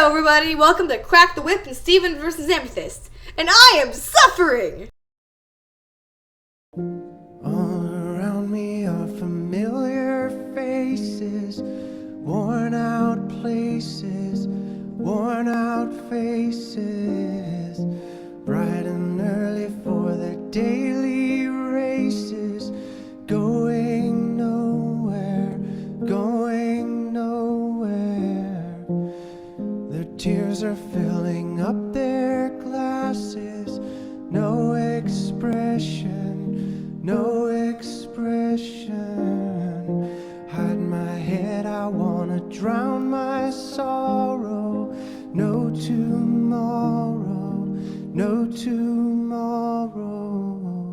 Heyo everybody, welcome to Crack the Whip and Steven vs. Amethyst, and I am suffering! All around me are familiar faces, worn out places, worn out faces, bright and early for their daily races, going nowhere, going nowhere. Their tears are filling up their glasses, no expression, no expression. Hide my head, I wanna drown my sorrow. No tomorrow, no tomorrow.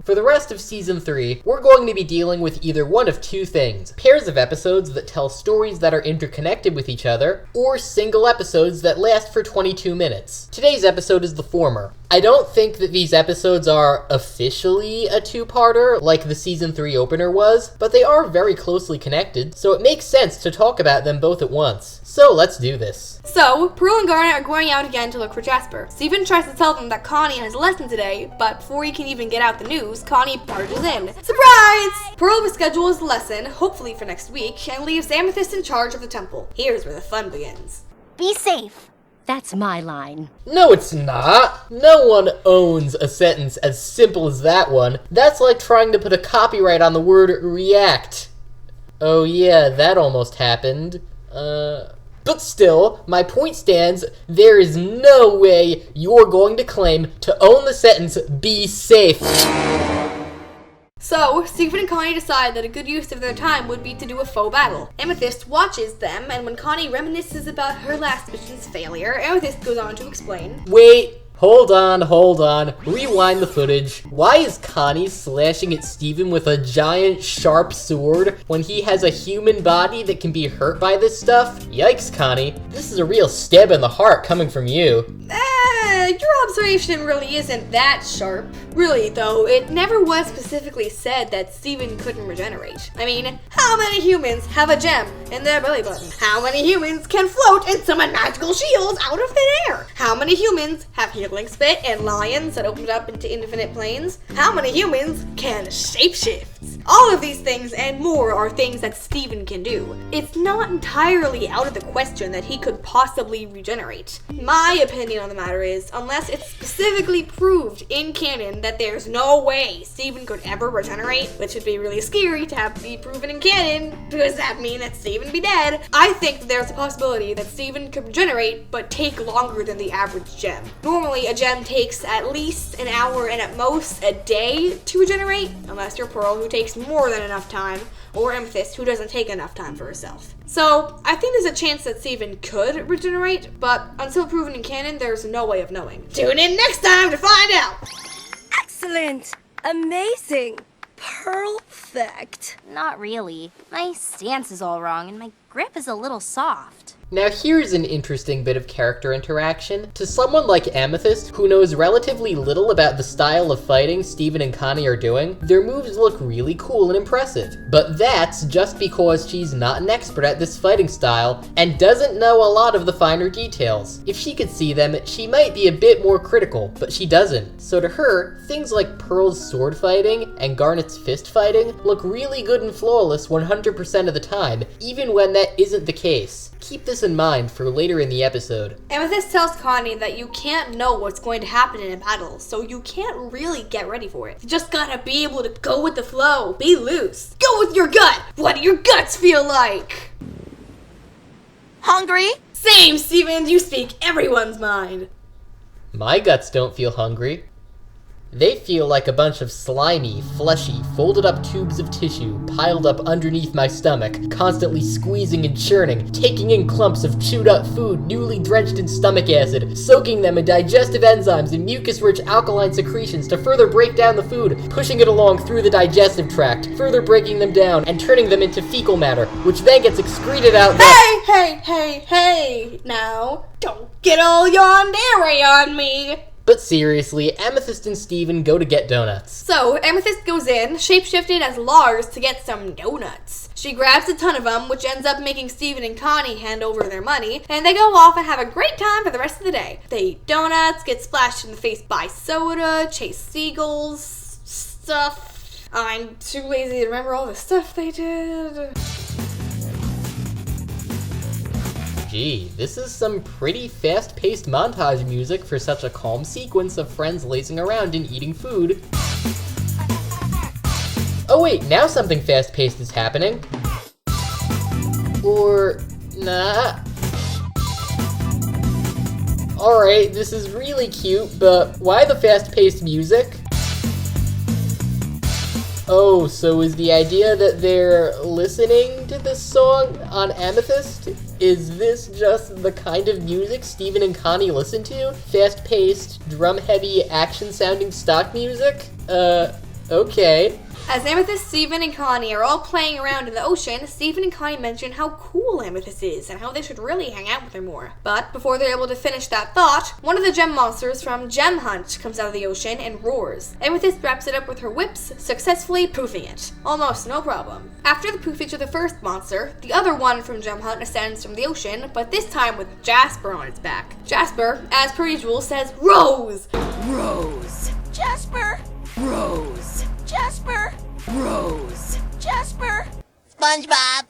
For the rest of Season 3, we're going to be dealing with either one of two things: pairs of episodes that tell stories that are interconnected with each other, or single episodes that last for 22 minutes. Today's episode is the former. I don't think that these episodes are officially a two-parter like the Season 3 opener was, but they are very closely connected, so it makes sense to talk about them both at once. So let's do this. So, Pearl and Garnet are going out again to look for Jasper. Steven tries to tell them that Connie has a lesson today, but before he can even get out the news, Connie barges in. Surprise! Pearl reschedules the lesson, hopefully for next week, and leaves Amethyst in charge of the temple. Here's where the fun begins. Be safe. That's my line. No, it's not. No one owns a sentence as simple as that one. That's like trying to put a copyright on the word react. Oh yeah, that almost happened. But still, my point stands. There is no way you're going to claim to own the sentence, be safe. So, Steven and Connie decide that a good use of their time would be to do a faux battle. Amethyst watches them, and when Connie reminisces about her last mission's failure, Amethyst goes on to explain. Wait, hold on. Rewind the footage. Why is Connie slashing at Steven with a giant sharp sword when he has a human body that can be hurt by this stuff? Yikes, Connie. This is a real stab in the heart coming from you. Your observation really isn't that sharp. Really, though, it never was specifically said that Steven couldn't regenerate. I mean, how many humans have a gem in their belly button? How many humans can float and summon magical shields out of thin air? How many humans have healing spit and lions that opened up into infinite planes? How many humans can shapeshift? All of these things and more are things that Steven can do. It's not entirely out of the question that he could possibly regenerate. My opinion on the matter is, unless it's specifically proved in canon that there's no way Steven could ever regenerate, which would be really scary to have to be proven in canon, because that mean that Steven be dead, I think that there's a possibility that Steven could regenerate, but take longer than the average gem. Normally, a gem takes at least an hour and at most a day to regenerate, unless you're Pearl, who takes more than enough time, or Amethyst, who doesn't take enough time for herself. So, I think there's a chance that Steven could regenerate, but until proven in canon, there's no way of knowing. Tune in next time to find out! Excellent. Amazing. Perfect. Not really. My stance is all wrong and my grip is a little soft. Now here's an interesting bit of character interaction. To someone like Amethyst, who knows relatively little about the style of fighting Steven and Connie are doing, their moves look really cool and impressive. But that's just because she's not an expert at this fighting style and doesn't know a lot of the finer details. If she could see them, she might be a bit more critical, but she doesn't. So to her, things like Pearl's sword fighting and Garnet's fist fighting look really good and flawless 100% of the time, even when that isn't the case. Keep this in mind for later in the episode. Amethyst tells Connie that you can't know what's going to happen in a battle, so you can't really get ready for it. You just gotta be able to go with the flow, be loose. Go with your gut! What do your guts feel like? Hungry? Same, Steven, you speak everyone's mind. My guts don't feel hungry. They feel like a bunch of slimy, fleshy, folded up tubes of tissue piled up underneath my stomach, constantly squeezing and churning, taking in clumps of chewed up food newly drenched in stomach acid, soaking them in digestive enzymes and mucus-rich alkaline secretions to further break down the food, pushing it along through the digestive tract, further breaking them down and turning them into fecal matter, which then gets excreted out Hey, now, don't get all yandere on me. But seriously, Amethyst and Steven go to get donuts. So, Amethyst goes in, shapeshifted as Lars to get some donuts. She grabs a ton of them, which ends up making Steven and Connie hand over their money, and they go off and have a great time for the rest of the day. They eat donuts, get splashed in the face by soda, chase seagulls, stuff. I'm too lazy to remember all the stuff they did. Gee, this is some pretty fast-paced montage music for such a calm sequence of friends lazing around and eating food. Oh wait, now something fast-paced is happening. Or nah. Alright, this is really cute, but why the fast-paced music? Oh, so is the idea that they're listening to this song on Amethyst? Is this just the kind of music Steven and Connie listen to? Fast-paced, drum-heavy, action-sounding stock music? Okay. As Amethyst, Steven, and Connie are all playing around in the ocean, Steven and Connie mention how cool Amethyst is and how they should really hang out with her more. But before they're able to finish that thought, one of the gem monsters from Gem Hunt comes out of the ocean and roars. Amethyst wraps it up with her whips, successfully poofing it. Almost no problem. After the poofage of the first monster, the other one from Gem Hunt ascends from the ocean, but this time with Jasper on its back. Jasper, as per usual, says, "Rose! Rose. Jasper. Rose. Jasper. Rose. Jasper. SpongeBob.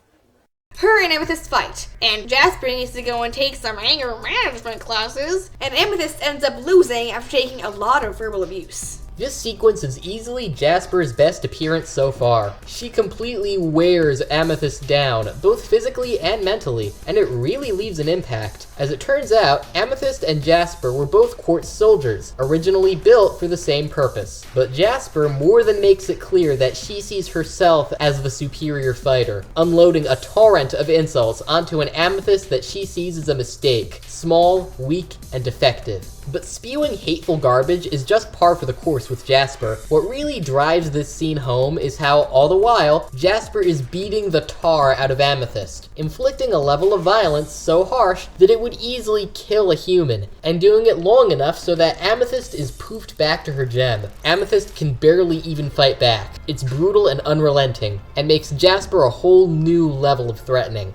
Her and Amethyst fight, and Jasper needs to go and take some anger management classes, and Amethyst ends up losing after taking a lot of verbal abuse. This sequence is easily Jasper's best appearance so far. She completely wears Amethyst down, both physically and mentally, and it really leaves an impact. As it turns out, Amethyst and Jasper were both quartz soldiers, originally built for the same purpose. But Jasper more than makes it clear that she sees herself as the superior fighter, unloading a torrent of insults onto an Amethyst that she sees as a mistake, small, weak, and defective. But spewing hateful garbage is just par for the course with Jasper. What really drives this scene home is how, all the while, Jasper is beating the tar out of Amethyst, inflicting a level of violence so harsh that it would easily kill a human, and doing it long enough so that Amethyst is poofed back to her gem. Amethyst can barely even fight back. It's brutal and unrelenting, and makes Jasper a whole new level of threatening.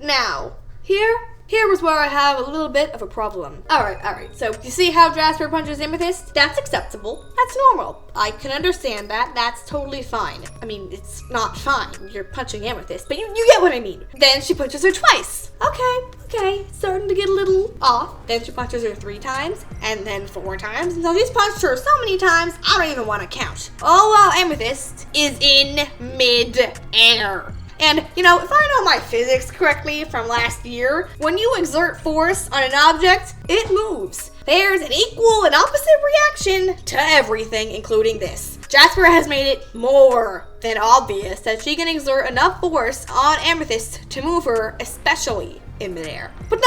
Now, here was where I have a little bit of a problem. Alright, so you see how Jasper punches Amethyst? That's acceptable. That's normal. I can understand that. That's totally fine. I mean, it's not fine. You're punching Amethyst, but you get what I mean. Then she punches her twice. Okay, starting to get a little off. Then she punches her 3 times, and then 4 times. And so he's punched her so many times, I don't even want to count. All while Amethyst is in mid-air. And, if I know my physics correctly from last year, when you exert force on an object, it moves. There's an equal and opposite reaction to everything, including this. Jasper has made it more than obvious that she can exert enough force on Amethyst to move her, especially in midair. But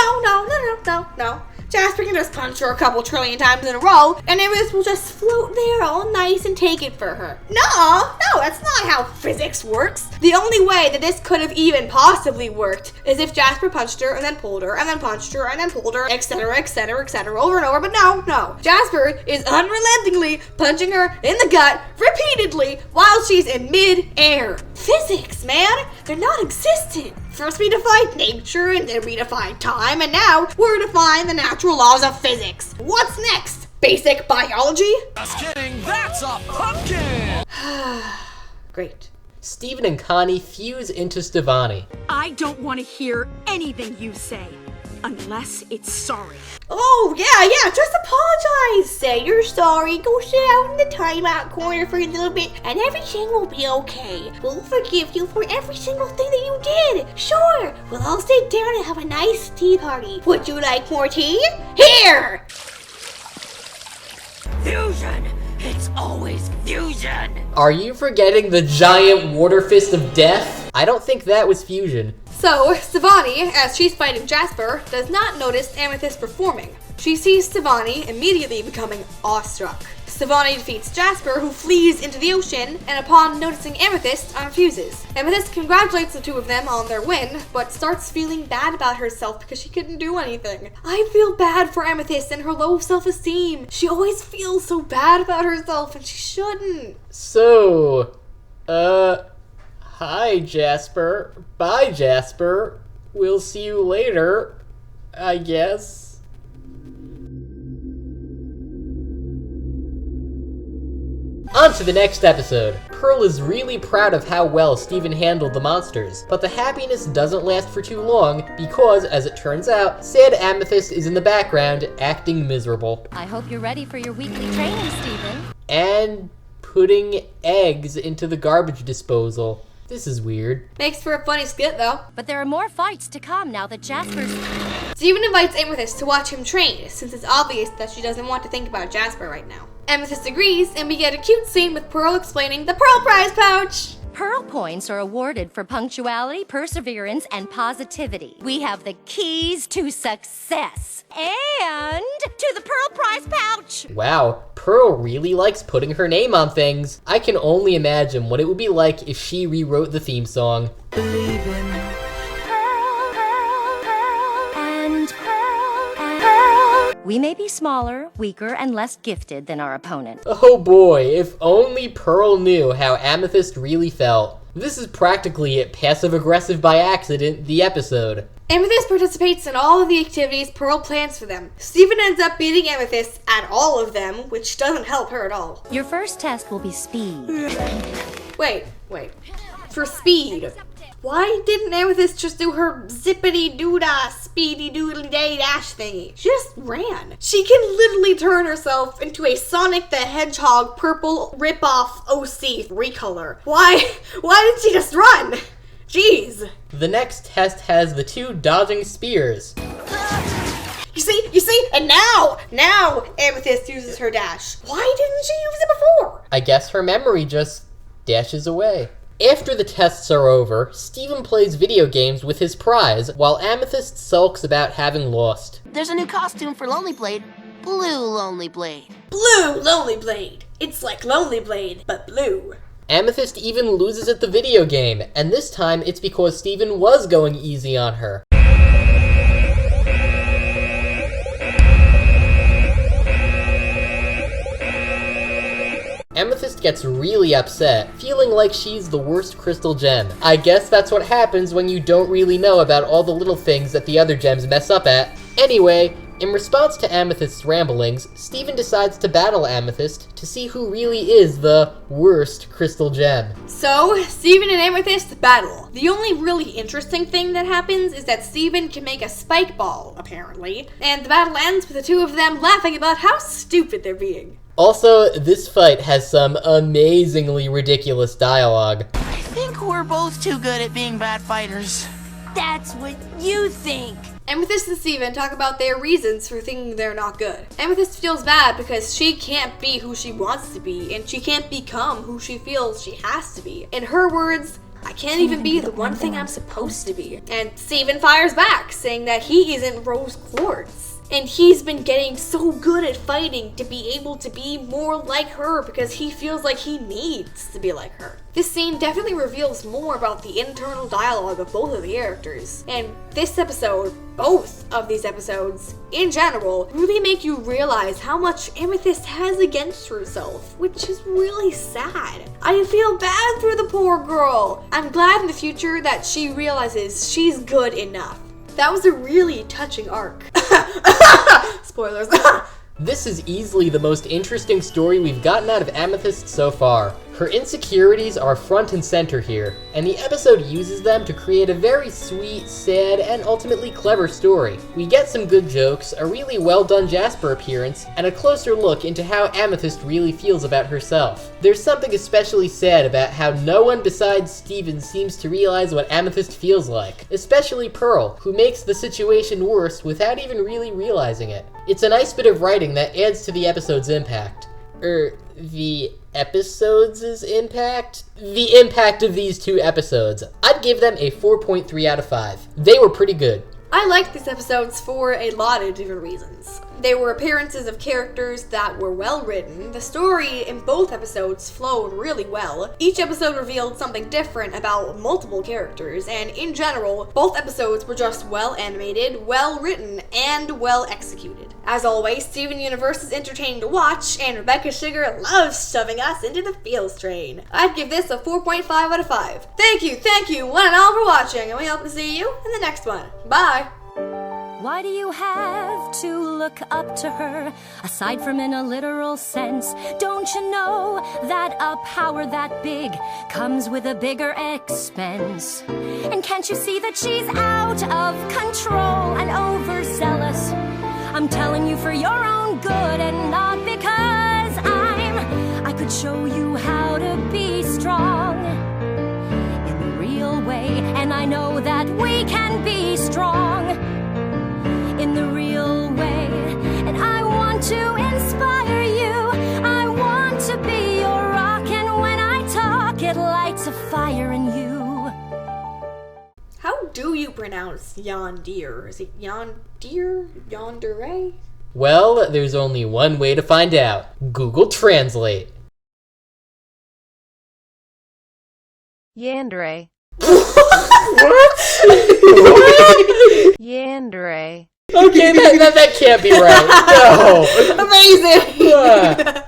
no. Jasper can just punch her a couple trillion times in a row, and Amethyst will just float there all nice and take it for her. No, that's not how physics works. The only way that this could have even possibly worked is if Jasper punched her and then pulled her and then punched her and then pulled her, etc., over and over. But no. Jasper is unrelentingly punching her in the gut repeatedly while she's in mid-air. Physics, man, they're not existent. First we defined nature, and then we defined time, and now we're defining the natural laws of physics. What's next? Basic biology? Just kidding, that's a pumpkin! Great. Steven and Connie fuse into Stevani. I don't want to hear anything you say, unless it's sorry. Oh, yeah, just apologize. Say you're sorry, go sit out in the timeout corner for a little bit, and everything will be okay. We'll forgive you for every single thing that you did. Sure, we'll all sit down and have a nice tea party. Would you like more tea? Here! Fusion! It's always fusion! Are you forgetting the giant water fist of death? I don't think that was fusion. So, Stevani, as she's fighting Jasper, does not notice Amethyst performing. She sees Stevani immediately becoming awestruck. Stevani defeats Jasper, who flees into the ocean, and upon noticing Amethyst, unfuses. Amethyst congratulates the two of them on their win, but starts feeling bad about herself because she couldn't do anything. I feel bad for Amethyst and her low self-esteem. She always feels so bad about herself, and she shouldn't. So, Hi, Jasper. Bye, Jasper. We'll see you later, I guess. On to the next episode. Pearl is really proud of how well Steven handled the monsters, but the happiness doesn't last for too long because, as it turns out, sad Amethyst is in the background, acting miserable. I hope you're ready for your weekly training, Steven. And putting eggs into the garbage disposal. This is weird. Makes for a funny skit, though. But there are more fights to come now that Jasper's... Steven invites Amethyst to watch him train, since it's obvious that she doesn't want to think about Jasper right now. Amethyst agrees, and we get a cute scene with Pearl explaining the Pearl Prize pouch! Pearl points are awarded for punctuality, perseverance, and positivity. We have the keys to success. And to the Pearl Prize pouch! Wow, Pearl really likes putting her name on things. I can only imagine what it would be like if she rewrote the theme song. Believe in Pearl, Pearl, Pearl, and Pearl, and Pearl. We may be smaller, weaker, and less gifted than our opponent. Oh boy, if only Pearl knew how Amethyst really felt. This is practically passive-aggressive by accident, the episode. Amethyst participates in all of the activities Pearl plans for them. Steven ends up beating Amethyst at all of them, which doesn't help her at all. Your first test will be speed. Wait. For speed. Why didn't Amethyst just do her zippity-doo-dah, speedy-doodly-day dash thingy? She just ran. She can literally turn herself into a Sonic the Hedgehog purple rip-off OC recolor. Why didn't she just run? Jeez. The next test has the two dodging spears. You see? And now Amethyst uses her dash. Why didn't she use it before? I guess her memory just dashes away. After the tests are over, Steven plays video games with his prize, while Amethyst sulks about having lost. There's a new costume for Lonely Blade. Blue Lonely Blade. Blue Lonely Blade. It's like Lonely Blade, but blue. Amethyst even loses at the video game, and this time it's because Steven was going easy on her. Amethyst gets really upset, feeling like she's the worst crystal gem. I guess that's what happens when you don't really know about all the little things that the other gems mess up at. Anyway, in response to Amethyst's ramblings, Steven decides to battle Amethyst to see who really is the worst crystal gem. So, Steven and Amethyst battle. The only really interesting thing that happens is that Steven can make a spike ball, apparently, and the battle ends with the two of them laughing about how stupid they're being. Also, this fight has some amazingly ridiculous dialogue. I think we're both too good at being bad fighters. That's what you think. Amethyst and Steven talk about their reasons for thinking they're not good. Amethyst feels bad because she can't be who she wants to be, and she can't become who she feels she has to be. In her words, I can't even be the one thing I'm supposed to be. And Steven fires back, saying that he isn't rose quartz. And he's been getting so good at fighting to be able to be more like her because he feels like he needs to be like her. This scene definitely reveals more about the internal dialogue of both of the characters. And this episode, both of these episodes, in general, really make you realize how much Amethyst has against herself, which is really sad. I feel bad for the poor girl. I'm glad in the future that she realizes she's good enough. That was a really touching arc. Spoilers. This is easily the most interesting story we've gotten out of Amethyst so far. Her insecurities are front and center here, and the episode uses them to create a very sweet, sad, and ultimately clever story. We get some good jokes, a really well done Jasper appearance, and a closer look into how Amethyst really feels about herself. There's something especially sad about how no one besides Steven seems to realize what Amethyst feels like, especially Pearl, who makes the situation worse without even really realizing it. It's a nice bit of writing that adds to the episode's impact. The episodes' impact? The impact of these two episodes. I'd give them a 4.3 out of 5. They were pretty good. I liked these episodes for a lot of different reasons. There were appearances of characters that were well written. The story in both episodes flowed really well. Each episode revealed something different about multiple characters, and in general, both episodes were just well animated, well written, and well executed. As always, Steven Universe is entertaining to watch, and Rebecca Sugar loves shoving us into the feels train. I'd give this a 4.5 out of 5. Thank you, one and all for watching, and we hope to see you in the next one. Bye! Why do you have to look up to her, aside from in a literal sense? Don't you know that a power that big comes with a bigger expense? And can't you see that she's out of control and overzealous? I'm telling you for your own good and not because I could show you how to be strong in the real way, and I know that we can be strong in the real way, and I want to inspire you. I want to be your rock, and when I talk, it lights a fire in you. How do you pronounce yondeer? Is it yondeer? Yandere? Well, there's only one way to find out. Google Translate. Yandere. What? Yandere. Okay, that can't be right. No. Amazing!